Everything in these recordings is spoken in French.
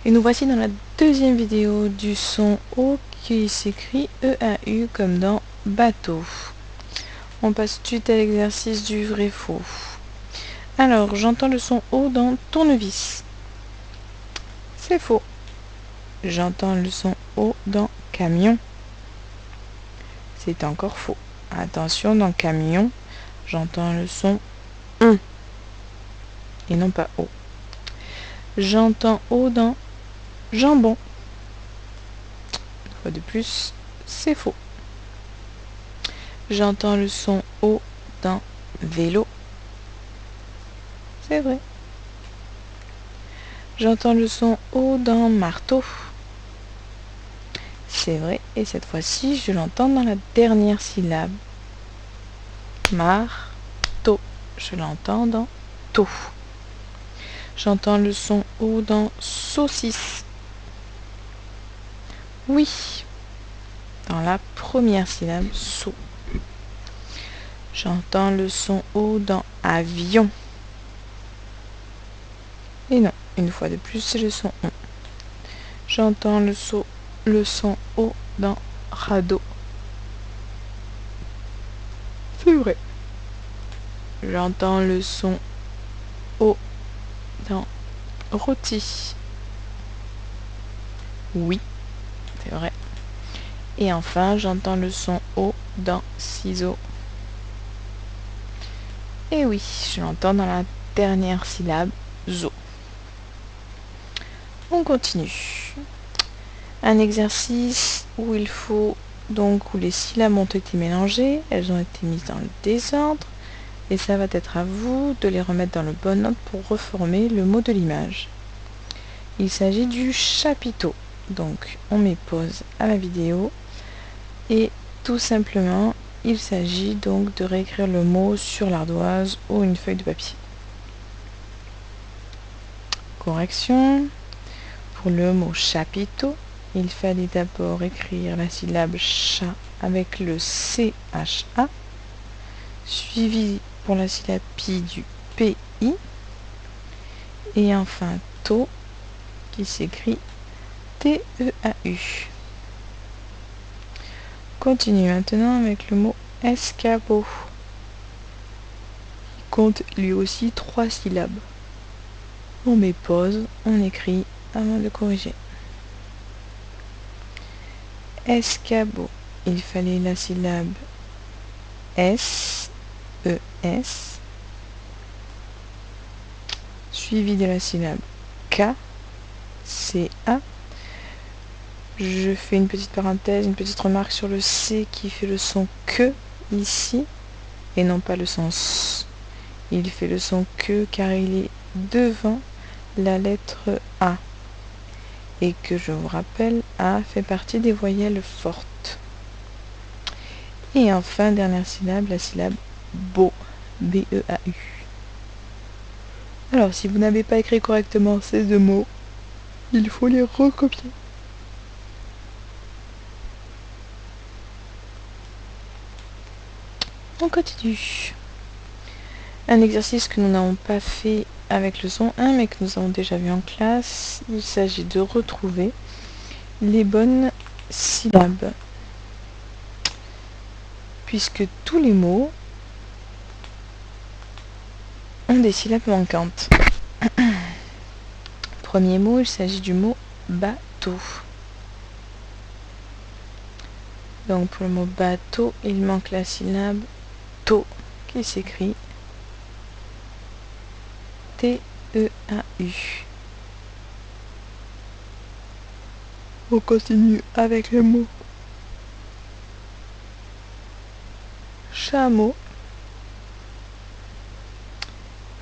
Et nous voici dans la deuxième vidéo du son O qui s'écrit EAU comme dans bateau. On passe tout de suite à l'exercice du vrai-faux. Alors, j'entends le son O dans tournevis. C'est faux. J'entends le son O dans camion. C'est encore faux. Attention, dans camion, j'entends le son ON et non pas O. J'entends O dans jambon. Une fois de plus, c'est faux. J'entends le son O dans vélo. C'est vrai. J'entends le son O dans marteau. C'est vrai. Et cette fois-ci, je l'entends dans la dernière syllabe. Marteau. Je l'entends dans taux. J'entends le son O dans saucisse. Oui. Dans la première syllabe, saut. J'entends le son O dans avion. Et non, une fois de plus, c'est le son ON. J'entends le son O dans radeau. C'est vrai. J'entends le son O dans rôti. Oui, c'est vrai. Et enfin, j'entends le son O dans ciseaux. Et oui, je l'entends dans la dernière syllabe, zo. On continue. Un exercice où il faut où les syllabes ont été mélangées, elles ont été mises dans le désordre, et ça va être à vous de les remettre dans le bon ordre pour reformer le mot de l'image. Il s'agit du chapiteau. Donc on met pause à la vidéo et tout simplement il s'agit donc de réécrire le mot sur l'ardoise ou une feuille de papier. Correction. Pour le mot chapiteau, il fallait d'abord écrire la syllabe chat avec le CHA, suivi pour la syllabe pi du PI, et enfin tau qui s'écrit TEAU. Continue maintenant avec le mot escabeau. Il compte lui aussi 3 syllabes. On met pause, on écrit avant de corriger. Escabeau, il fallait la syllabe S, ES, suivi de la syllabe K, CA. Je fais une petite parenthèse, une petite remarque sur le C qui fait le son que ici et non pas le son S. Il fait le son que car il est devant la lettre A. Et que je vous rappelle, A fait partie des voyelles fortes. Et enfin, dernière syllabe, la syllabe beau, B-E-A-U. Alors, si vous n'avez pas écrit correctement ces deux mots, il faut les recopier. On continue. Un exercice que nous n'avons pas fait avec le son 1, mais que nous avons déjà vu en classe. Il s'agit de retrouver les bonnes syllabes. Puisque tous les mots ont des syllabes manquantes. Premier mot, il s'agit du mot bateau. Donc pour le mot bateau, il manque la syllabe to qui s'écrit T-E-A-U. On continue avec le mot chameau.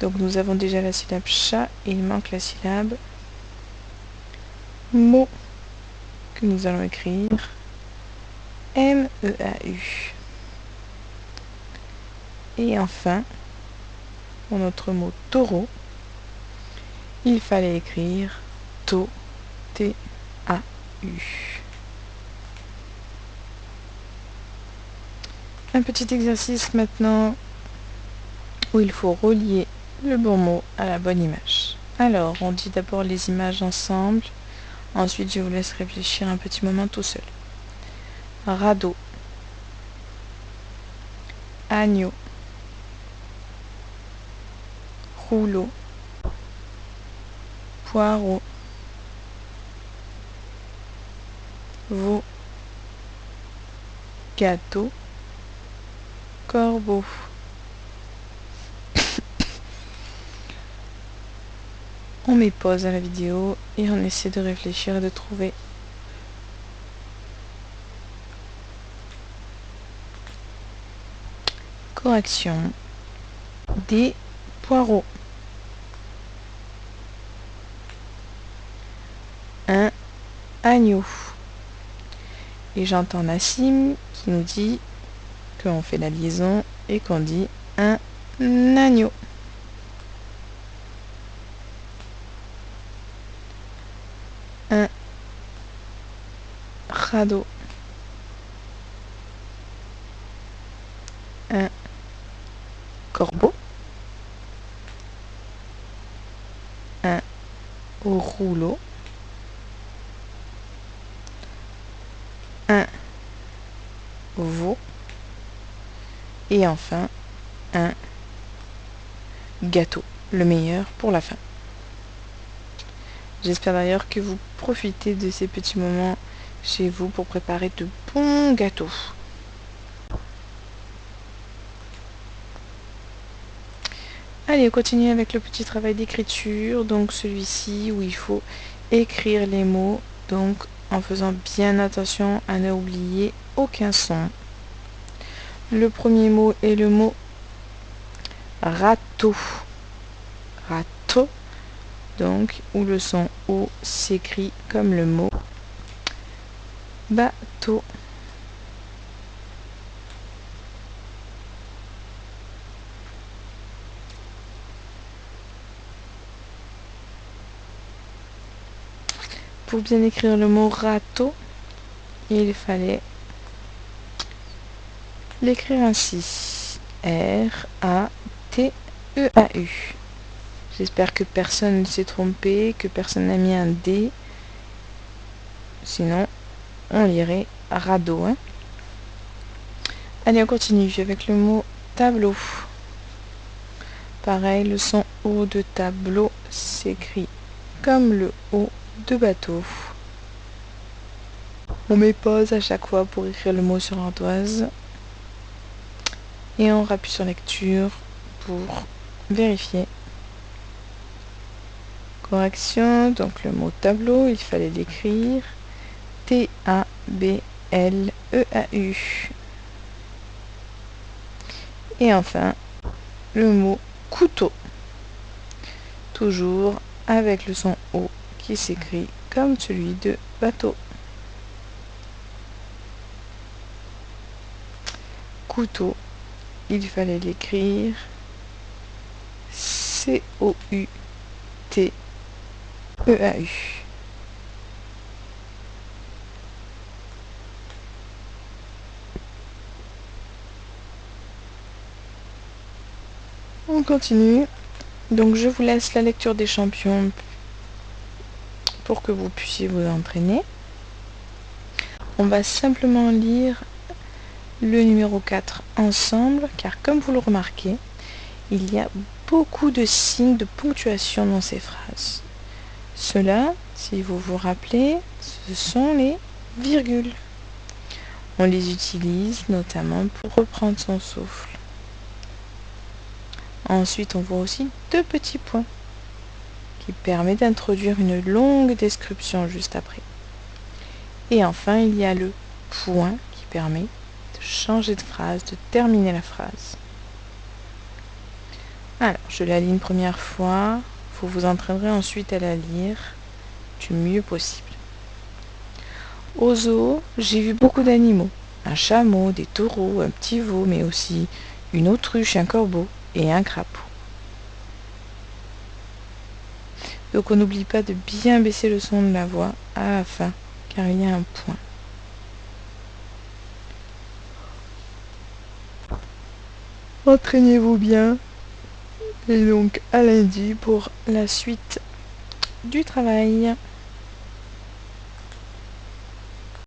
Donc nous avons déjà la syllabe chat et il manque la syllabe mot que nous allons écrire M-E-A-U. Et enfin, pour notre mot taureau, il fallait écrire to, T-A-U. Un petit exercice maintenant où il faut relier le bon mot à la bonne image. Alors, on dit d'abord les images ensemble. Ensuite, je vous laisse réfléchir un petit moment tout seul. Radeau, agneau, rouleau, poireau, veau, gâteau, corbeau. On met pause à la vidéo et on essaie de réfléchir et de trouver. Correction. Des poireaux. Un agneau. Et j'entends Nassim qui nous dit qu'on fait la liaison et qu'on dit un agneau. Un radeau. Un corbeau. Un rouleau. Un veau. Et enfin, un gâteau. Le meilleur pour la fin. J'espère d'ailleurs que vous profitez de ces petits moments chez vous pour préparer de bons gâteaux. Allez, on continue avec le petit travail d'écriture. Donc celui-ci où il faut écrire les mots. Donc en faisant bien attention à ne oublier aucun son. Le premier mot est le mot râteau. Râteau. Donc où le son O s'écrit comme le mot bateau. Pour bien écrire le mot râteau, il fallait l'écrire ainsi. R-A-T-E-A-U. J'espère que personne ne s'est trompé, que personne n'a mis un D. Sinon, on lirait radeau. Hein. Allez, on continue avec le mot tableau. Pareil, le son O de tableau s'écrit comme le O de bateau. On met pause à chaque fois pour écrire le mot sur l'ardoise. Et on rappuie sur lecture pour vérifier. Correction, donc le mot tableau, il fallait l'écrire T-A-B-L-E-A-U. Et enfin, le mot couteau. Toujours avec le son O qui s'écrit comme celui de bateau. Couteau, il fallait l'écrire C-O-U-T-E-A-U. On continue. Donc je vous laisse la lecture des champions pour que vous puissiez vous entraîner. On va simplement lire le numéro 4 ensemble, car comme vous le remarquez, il y a beaucoup de signes de ponctuation dans ces phrases. Cela, si vous vous rappelez, ce sont les virgules. On les utilise notamment pour reprendre son souffle. Ensuite, on voit aussi deux petits points qui permettent d'introduire une longue description juste après. Et enfin, il y a le point qui permet de changer de phrase, de terminer la phrase. Alors, je la lis une première fois. Vous vous entraînerez ensuite à la lire du mieux possible. Au zoo, j'ai vu beaucoup d'animaux. Un chameau, des taureaux, un petit veau, mais aussi une autruche, un corbeau et un crapaud. Donc on n'oublie pas de bien baisser le son de la voix à la fin, car il y a un point. Entraînez-vous bien. Et donc à lundi pour la suite du travail.